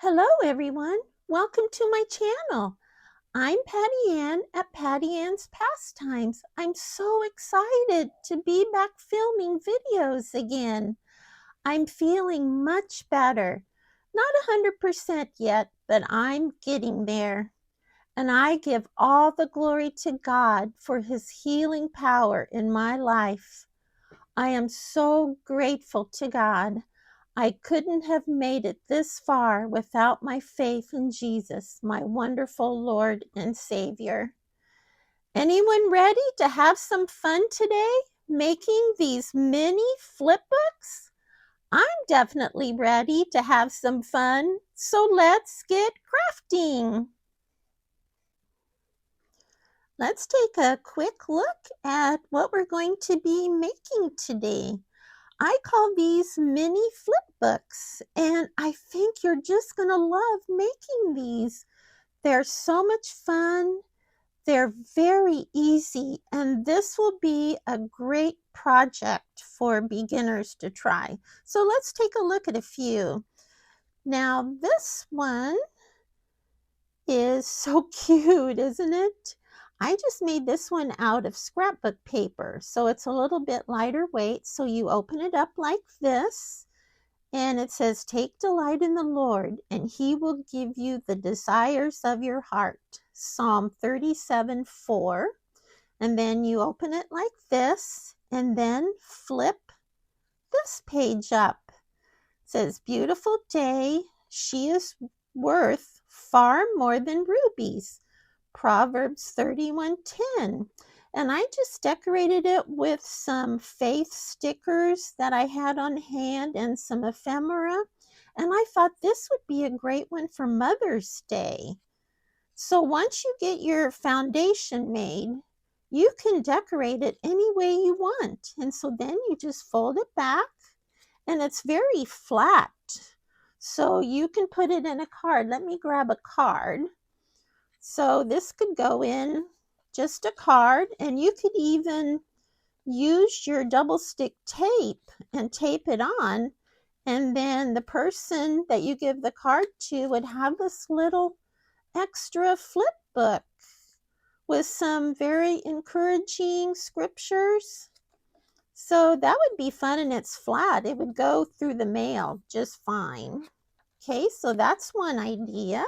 Hello, everyone. Welcome to my channel. I'm Patty Ann at Patty Ann's Pastimes. I'm so excited to be back filming videos again. I'm feeling much better. Not 100% yet, but I'm getting there. And I give all the glory to God for his healing power in my life. I am so grateful to God. I couldn't have made it this far without my faith in Jesus, my wonderful Lord and Savior. Anyone ready to have some fun today making these mini flip books? I'm definitely ready to have some fun, so let's get crafting. Let's take a quick look at what we're going to be making today. I call these mini flip books, and I think you're just going to love making these. They're so much fun. They're very easy, and this will be a great project for beginners to try. So let's take a look at a few. Now, this one is so cute, isn't it? I just made this one out of scrapbook paper, so it's a little bit lighter weight. So you open it up like this, and it says, "Take delight in the Lord, and he will give you the desires of your heart." Psalm 37:4. And then you open it like this, and then flip this page up. It says, "Beautiful day, she is worth far more than rubies." Proverbs 31:10. And I just decorated it with some faith stickers that I had on hand and some ephemera. And I thought this would be a great one for Mother's Day. So once you get your foundation made, you can decorate it any way you want. And so then you just fold it back, and it's very flat. So you can put it in a card. Let me grab a card. So this could go in just a card, and you could even use your double stick tape and tape it on, and then the person that you give the card to would have this little extra flip book with some very encouraging scriptures. So that would be fun, and it's flat. It would go through the mail just fine. Okay, so that's one idea.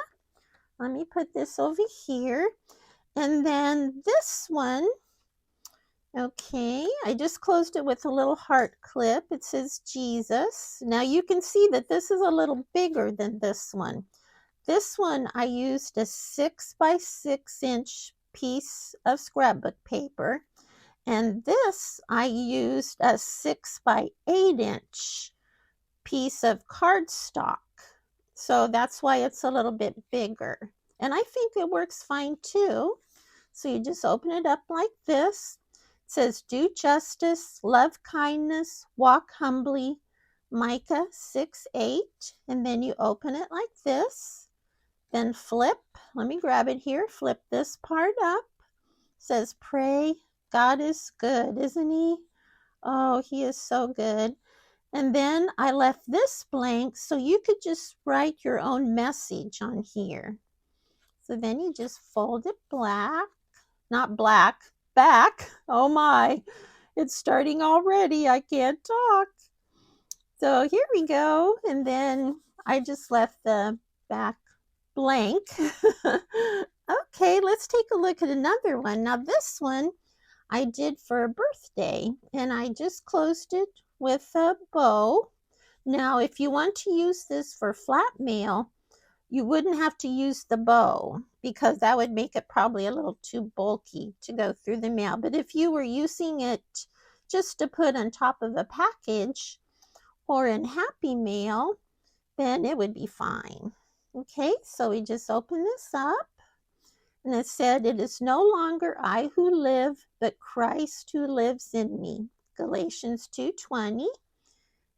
Let me put this over here. And then this one, okay, I just closed it with a little heart clip. It says Jesus. Now you can see that this is a little bigger than this one. This one I used a 6 by 6 inch piece of scrapbook paper. And this I used a 6 by 8 inch piece of cardstock. So that's why it's a little bit bigger. And I think it works fine too. So you just open it up like this. It says, "Do justice, love kindness, walk humbly." Micah 6:8. And then you open it like this. Then flip. Let me grab it here. Flip this part up. It says, "Pray. God is good, isn't he? Oh, he is so good." And then I left this blank so you could just write your own message on here. So then you just fold it back. Oh my, it's starting already. I can't talk. So here we go. And then I just left the back blank. Okay, let's take a look at another one. Now this one I did for a birthday, and I just closed it with a bow. Now, if you want to use this for flat mail, you wouldn't have to use the bow because that would make it probably a little too bulky to go through the mail. But if you were using it just to put on top of a package or in Happy Mail, then it would be fine. Okay, so we just open this up. And it said, "It is no longer I who live, but Christ who lives in me." Galatians 2:20.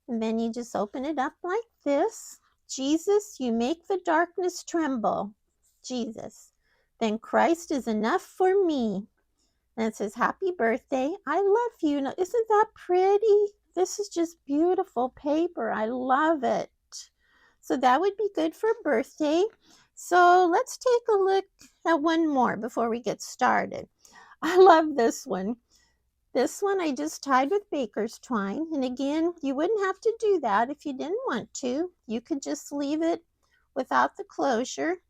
And then you just open it up like this. "Jesus, you make the darkness tremble." Jesus. "Then Christ is enough for me." And it says, "Happy birthday. I love you." Now, isn't that pretty? This is just beautiful paper. I love it. So that would be good for birthday. So let's take a look at one more before we get started. I love this one. This one I just tied with baker's twine. And again, you wouldn't have to do that if you didn't want to. You could just leave it without the closure.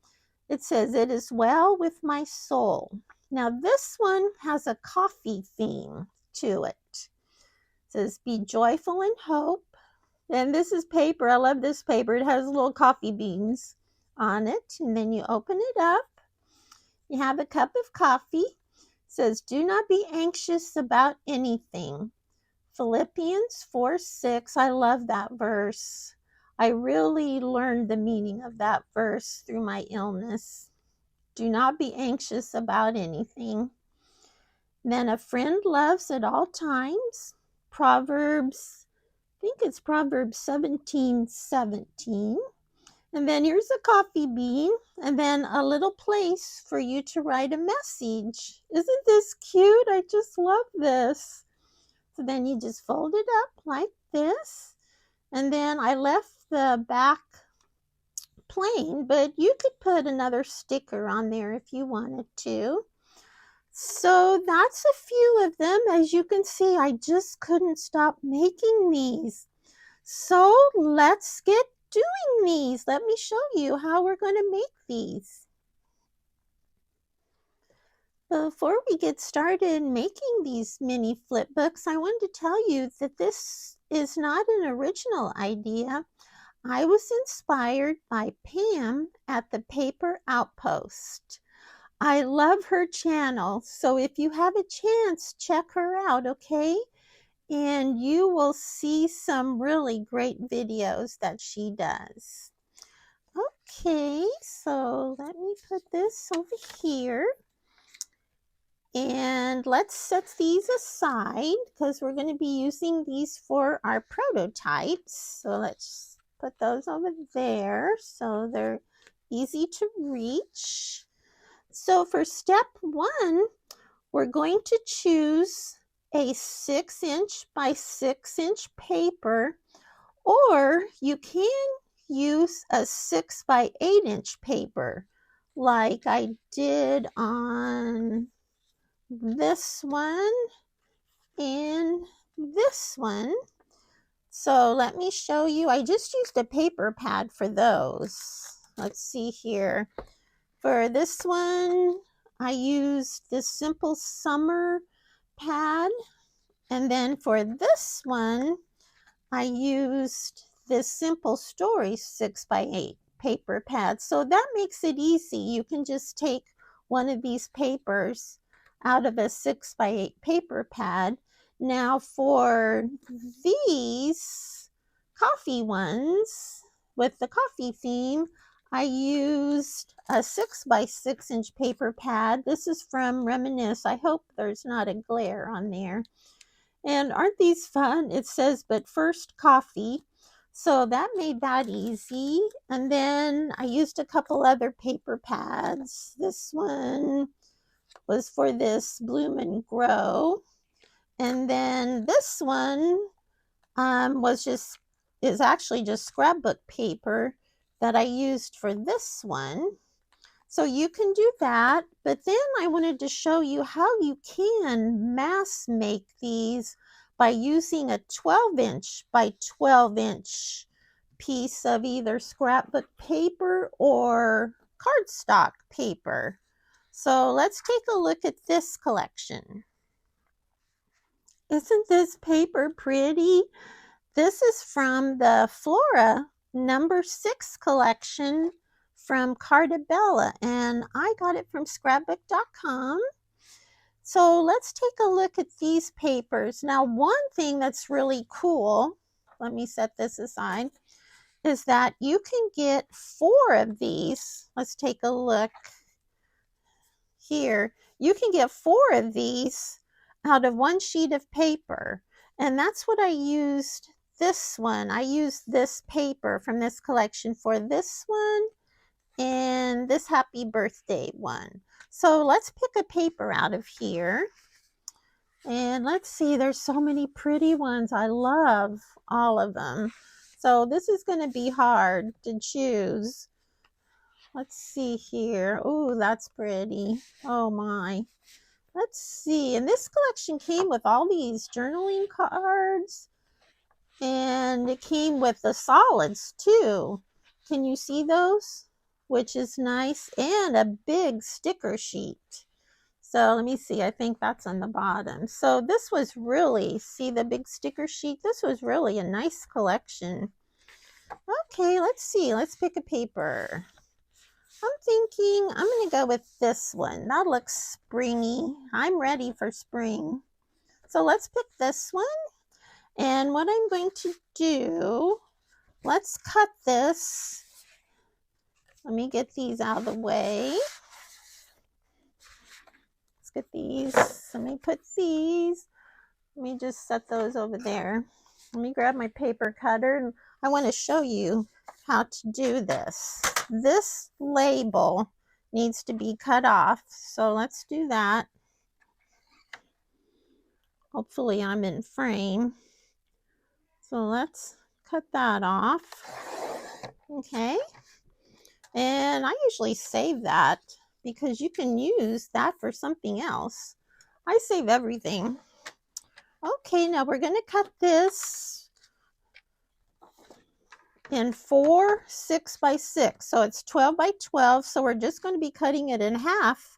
It says, "It is well with my soul." Now this one has a coffee theme to it. It says, "Be joyful in hope." And this is paper. I love this paper. It has little coffee beans on it. And then you open it up. You have a cup of coffee. It says, "Do not be anxious about anything." Philippians 4:6. I love that verse. I really learned the meaning of that verse through my illness. Do not be anxious about anything. Then "a friend loves at all times." Proverbs, I think it's Proverbs 17:17. And then here's a coffee bean, and then a little place for you to write a message. Isn't this cute? I just love this. So then you just fold it up like this. And then I left the back plain, but you could put another sticker on there if you wanted to. So that's a few of them. As you can see, I just couldn't stop making these. So let's get doing these. Let me show you how we're going to make these. Before we get started making these mini flip books, I wanted to tell you that this is not an original idea. I was inspired by Pam at the Paper Outpost. I love her channel, so if you have a chance, check her out, okay? And you will see some really great videos that she does. Okay, so let me put this over here. And let's set these aside because we're going to be using these for our prototypes. So let's put those over there so they're easy to reach. So for step 1, we're going to choose a 6-inch by 6-inch paper, or you can use a 6 by 8-inch paper like I did on this one and this one. So let me show you. I just used a paper pad for those. Let's see here. For this one, I used this Simple Summer pad. And then for this one, I used this Simple Stories 6 by 8 paper pad. So that makes it easy. You can just take one of these papers out of a 6 by 8 paper pad. Now for these coffee ones with the coffee theme, I used a 6 by 6-inch paper pad. This is from Reminisce. I hope there's not a glare on there. And aren't these fun? It says, "But first coffee." So that made that easy. And then I used a couple other paper pads. This one was for this Bloom and Grow. And then this one is actually just scrapbook paper that I used for this one. So you can do that, but then I wanted to show you how you can mass make these by using a 12-inch by 12-inch piece of either scrapbook paper or cardstock paper. So let's take a look at this collection. Isn't this paper pretty? This is from the Flora number 6 collection from Cardabella, and I got it from scrapbook.com. So let's take a look at these papers. Now, one thing that's really cool, let me set this aside, is that you can get 4 of these. Let's take a look here. You can get 4 of these out of one sheet of paper, and that's what I used this one. I used this paper from this collection for this one and this happy birthday one. So let's pick a paper out of here. And let's see, there's so many pretty ones. I love all of them. So this is going to be hard to choose. Let's see here. Oh, that's pretty. Oh my. Let's see. And this collection came with all these journaling cards, and it came with the solids too. Can you see those? Which is nice, and a big sticker sheet. So let me see. I think that's on the bottom. So this was really, see the big sticker sheet? This was really a nice collection. Okay, let's see. Let's pick a paper. I'm thinking I'm going to go with this one. That looks springy. I'm ready for spring. So let's pick this one. And what I'm going to do, let's cut this. Let me get these out of the way. Let's get these. Let me put these. Let me just set those over there. Let me grab my paper cutter. And I want to show you how to do this. This label needs to be cut off. So let's do that. Hopefully I'm in frame. So let's cut that off. Okay. And I usually save that because you can use that for something else. I save everything. Okay, now we're going to cut this in 4 6 by 6. So it's 12 by 12. So we're just going to be cutting it in half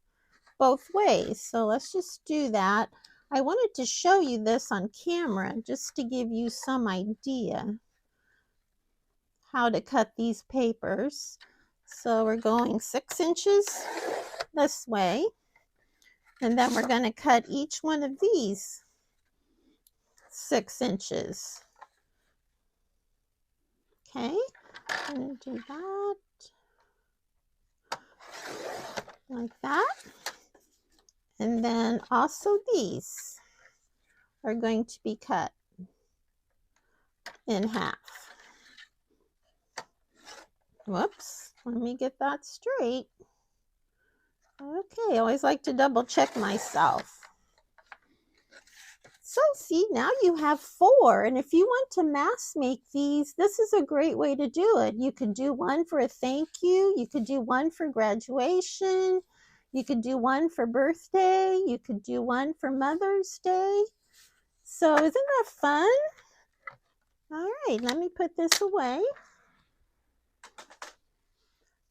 both ways. So let's just do that. I wanted to show you this on camera just to give you some idea how to cut these papers. So we're going 6 inches this way, and then we're going to cut each one of these 6 inches. Okay, I'm going to do that like that. And then also these are going to be cut in half. Whoops, let me get that straight. Okay, I always like to double check myself. So see, now you have 4, and if you want to mass make these, this is a great way to do it. You could do one for a thank you, you could do one for graduation, you could do one for birthday, you could do one for Mother's Day. So isn't that fun? All right, let me put this away.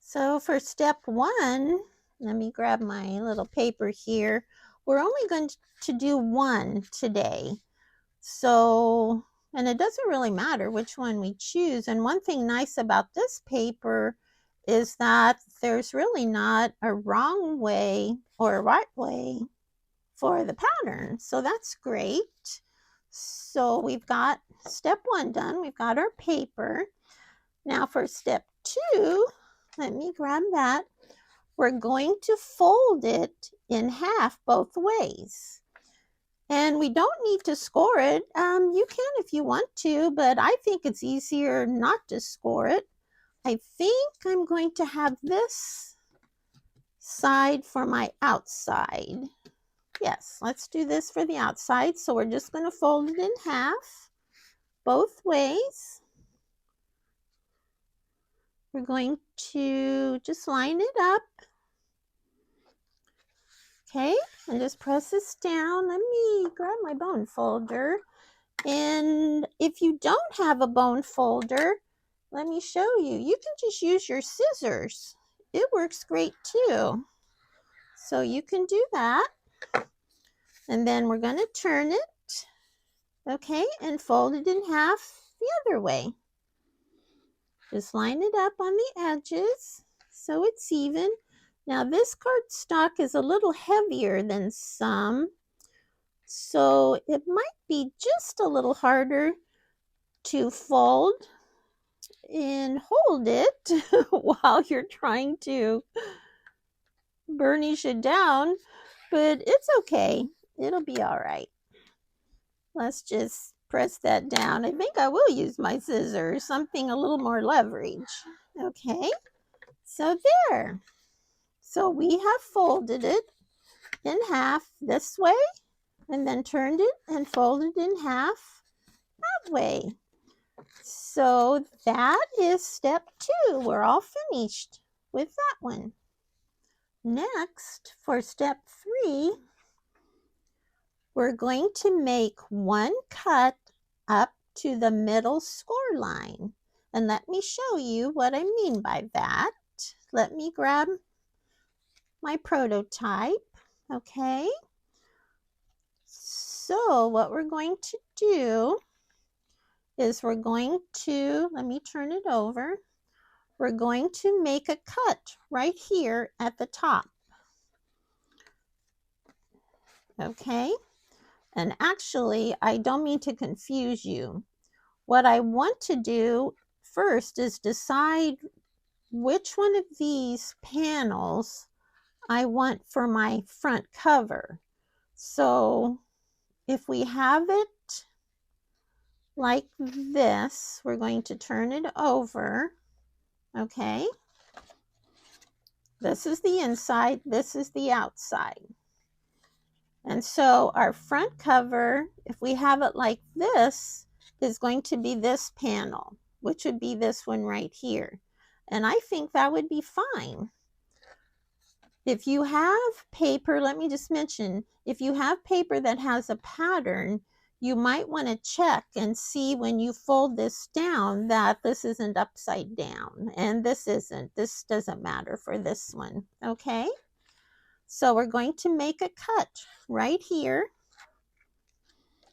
So for step 1, let me grab my little paper here. We're only going to do one today. So, and it doesn't really matter which one we choose. And one thing nice about this paper is that there's really not a wrong way or a right way for the pattern. So that's great. So we've got step 1 done. We've got our paper. Now for step 2, let me grab that. We're going to fold it in half both ways. And we don't need to score it. You can if you want to, but I think it's easier not to score it. I think I'm going to have this side for my outside. Yes, let's do this for the outside. So we're just going to fold it in half both ways. We're going to just line it up. Okay, and just press this down. Let me grab my bone folder. And if you don't have a bone folder, let me show you. You can just use your scissors. It works great too. So you can do that. And then we're going to turn it, okay, and fold it in half the other way. Just line it up on the edges so it's even. Now this cardstock is a little heavier than some, so it might be just a little harder to fold and hold it while you're trying to burnish it down, but it's okay. It'll be all right. Let's just press that down. I think I will use my scissors, something a little more leverage. Okay, so there. So we have folded it in half this way, and then turned it and folded in half that way. So that is step 2. We're all finished with that one. Next, for step 3, we're going to make one cut up to the middle score line. And let me show you what I mean by that. Let me grab my prototype, okay? So what we're going to do is we're going to, let me turn it over. We're going to make a cut right here at the top, okay? And actually, I don't mean to confuse you. What I want to do first is decide which one of these panels I want for my front cover. So if we have it like this, we're going to turn it over, okay? This is the inside, this is the outside. And so our front cover, if we have it like this, is going to be this panel, which would be this one right here. And I think that would be fine. If you have paper, let me just mention, if you have paper that has a pattern, you might want to check and see when you fold this down that this isn't upside down and this isn't. This doesn't matter for this one, okay? So we're going to make a cut right here.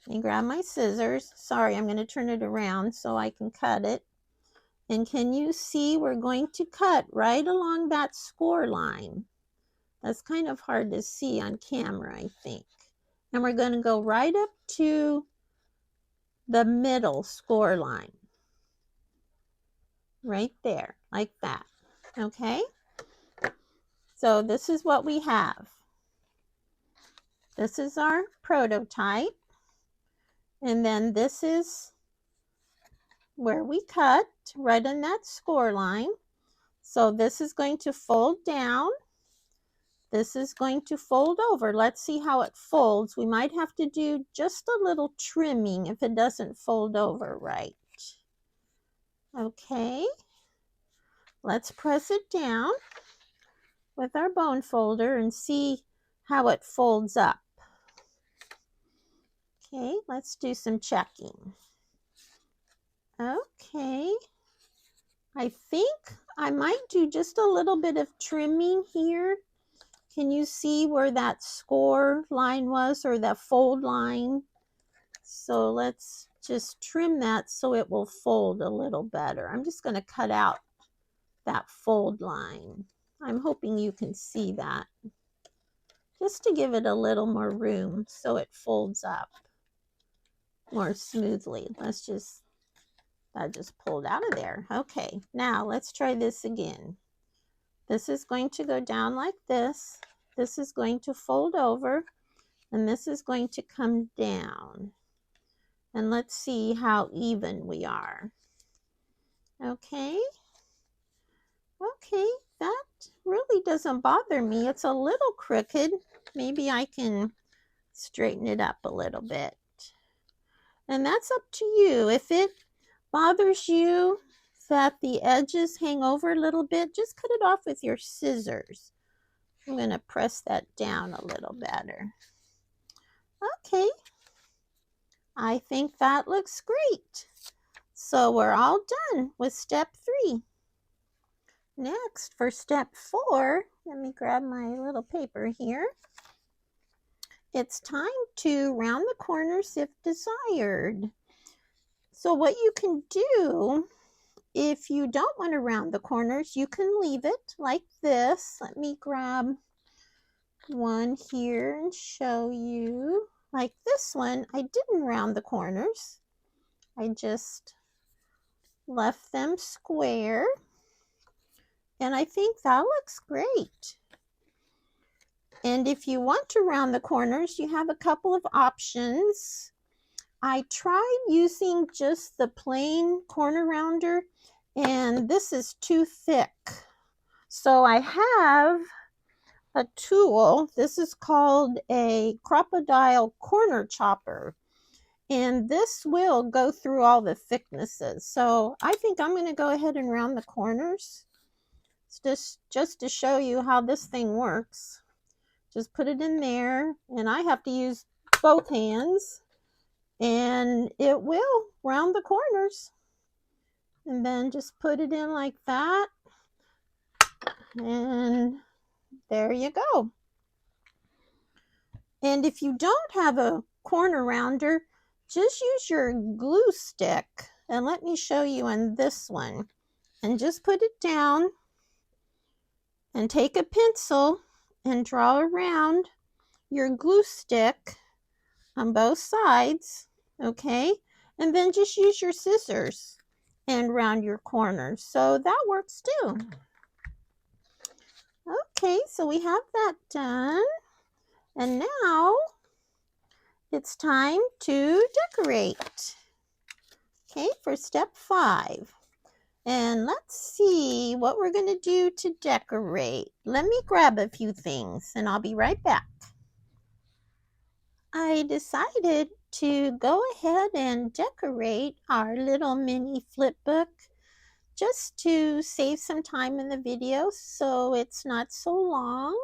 Let me grab my scissors. Sorry, I'm going to turn it around so I can cut it. And can you see we're going to cut right along that score line? That's kind of hard to see on camera, I think. And we're going to go right up to the middle score line. Right there, like that. Okay? So this is what we have. This is our prototype. And then this is where we cut, right on that score line. So this is going to fold down. This is going to fold over. Let's see how it folds. We might have to do just a little trimming if it doesn't fold over right. Okay. Let's press it down with our bone folder and see how it folds up. Okay, let's do some checking. Okay. I think I might do just a little bit of trimming here. Can you see where that score line was, or that fold line? So let's just trim that so it will fold a little better. I'm just going to cut out that fold line. I'm hoping you can see that. Just to give it a little more room so it folds up more smoothly. That just pulled out of there. Okay, now let's try this again. This is going to go down like this. This is going to fold over, and this is going to come down. And let's see how even we are. Okay. Okay, that really doesn't bother me. It's a little crooked. Maybe I can straighten it up a little bit. And that's up to you. If it bothers you that the edges hang over a little bit, just cut it off with your scissors. I'm going to press that down a little better. Okay. I think that looks great. So we're all done with step 3. Next, for step 4, let me grab my little paper here. It's time to round the corners if desired. So what you can do, if you don't want to round the corners, you can leave it like this. Let me grab one here and show you. Like this one, I didn't round the corners. I just left them square. And I think that looks great. And if you want to round the corners, you have a couple of options. I tried using just the plain corner rounder, and this is too thick. So I have a tool. This is called a crocodile corner chopper. And this will go through all the thicknesses. So I think I'm going to go ahead and round the corners. It's just to show you how this thing works. Just put it in there, and I have to use both hands, and it will round the corners. And then just put it in like that, and there you go. And if you don't have a corner rounder, just use your glue stick, and let me show you on this one. And just put it down and take a pencil and draw around your glue stick on both sides, okay? And then just use your scissors and round your corners. So that works too. Okay, so we have that done. And now it's time to decorate. Okay, for step 5. And let's see what we're going to do to decorate. Let me grab a few things and I'll be right back. I decided to go ahead and decorate our little mini flip book just to save some time in the video so it's not so long.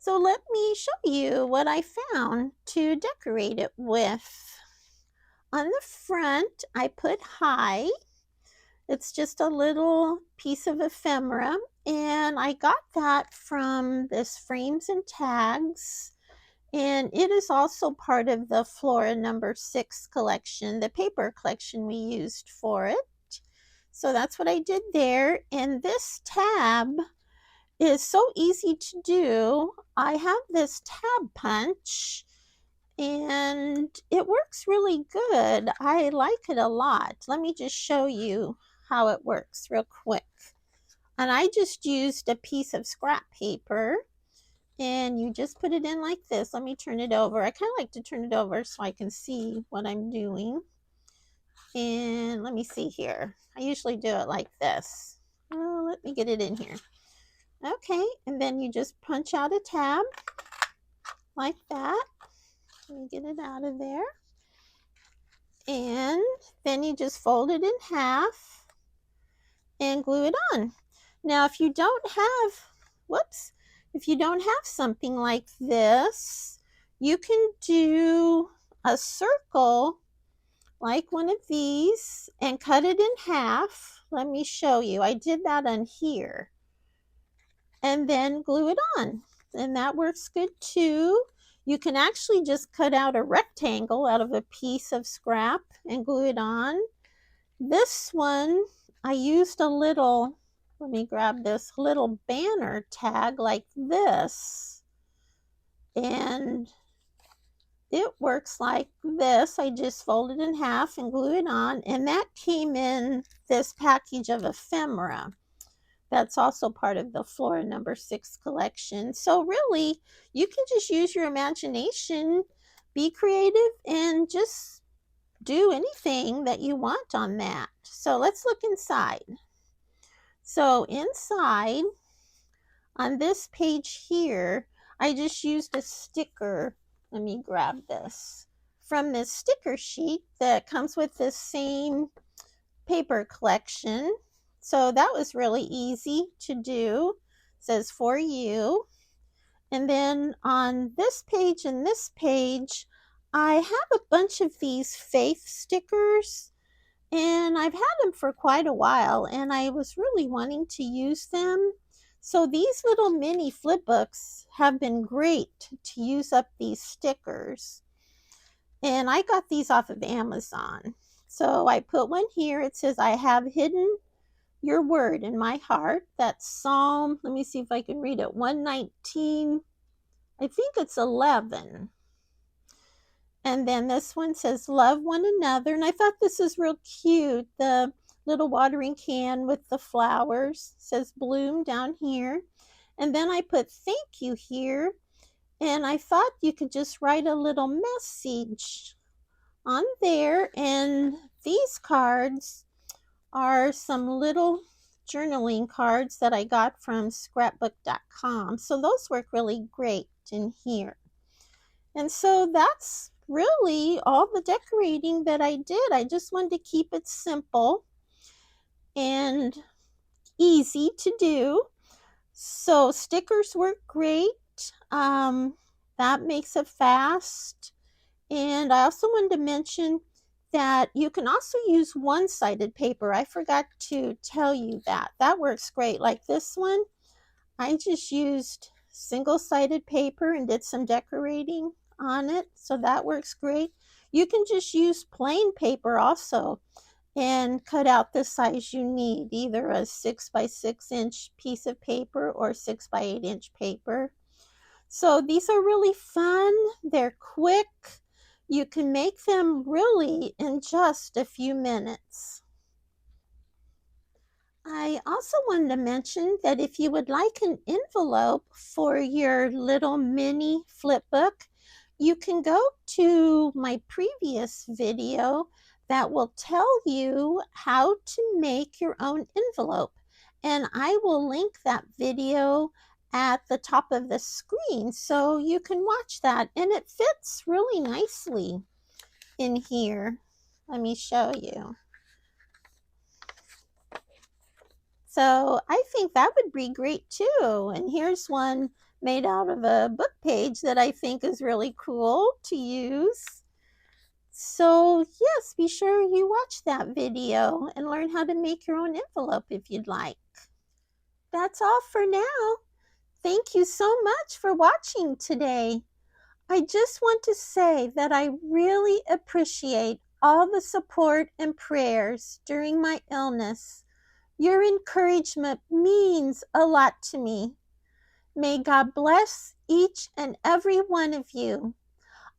So let me show you what I found to decorate it with. On the front, I put hi. It's just a little piece of ephemera, and I got that from this Frames and Tags, and it is also part of the Flora number 6 collection, the paper collection we used for it. So that's what I did there. And this tab is so easy to do. I have this tab punch and it works really good. I like it a lot. Let me just show you how it works real quick. And I just used a piece of scrap paper, and you just put it in like this. Let me turn it over. I kind of like to turn it over so I can see what I'm doing. And let me see here. I usually do it like this. Oh, let me get it in here. Okay, and then you just punch out a tab like that. Let me get it out of there. And then you just fold it in half and glue it on. Now, if you don't have, if you don't have something like this, you can do a circle like one of these and cut it in half. Let me show you. I did that on here. And then glue it on. And that works good too. You can actually just cut out a rectangle out of a piece of scrap and glue it on. This one, I used a little, let me grab this little banner tag like this. And it works like this. I just fold it in half and glue it on. And that came in this package of ephemera. That's also part of the Flora number 6 collection. So really, you can just use your imagination, be creative, and just do anything that you want on that. So let's look inside. So inside, on this page here, I just used a sticker. Let me grab this. From this sticker sheet that comes with this same paper collection. So that was really easy to do. It says for you. And then on this page and this page, I have a bunch of these faith stickers, and I've had them for quite a while, and I was really wanting to use them. So these little mini flip books have been great to use up these stickers. And I got these off of Amazon. So I put one here. It says, I have hidden your word in my heart. That's Psalm, let me see if I can read it, 119, I think it's 11. And then this one says, love one another. And I thought this is real cute. The little watering can with the flowers says bloom down here. And then I put thank you here. And I thought you could just write a little message on there. And these cards are some little journaling cards that I got from scrapbook.com. So those work really great in here. And so that's really all the decorating that I did. I just wanted to keep it simple and easy to do. So stickers work great. Um, that makes it fast. And I also wanted to mention that you can also use one-sided paper. I forgot to tell you that. That works great. Like this one, I just used single-sided paper and did some decorating on it. So that works great. You can just use plain paper also and cut out the size you need, either a 6 by 6 inch piece of paper or 6 by 8 inch paper. So these are really fun. They're quick. You can make them really in just a few minutes. I also wanted to mention that if you would like an envelope for your little mini flip book, you can go to my previous video that will tell you how to make your own envelope. And I will link that video at the top of the screen so you can watch that. And it fits really nicely in here. Let me show you. So I think that would be great too. And here's one made out of a book page that I think is really cool to use. So yes, be sure you watch that video and learn how to make your own envelope if you'd like. That's all for now. Thank you so much for watching today. I just want to say that I really appreciate all the support and prayers during my illness. Your encouragement means a lot to me. May God bless each and every one of you.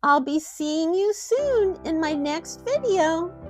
I'll be seeing you soon in my next video.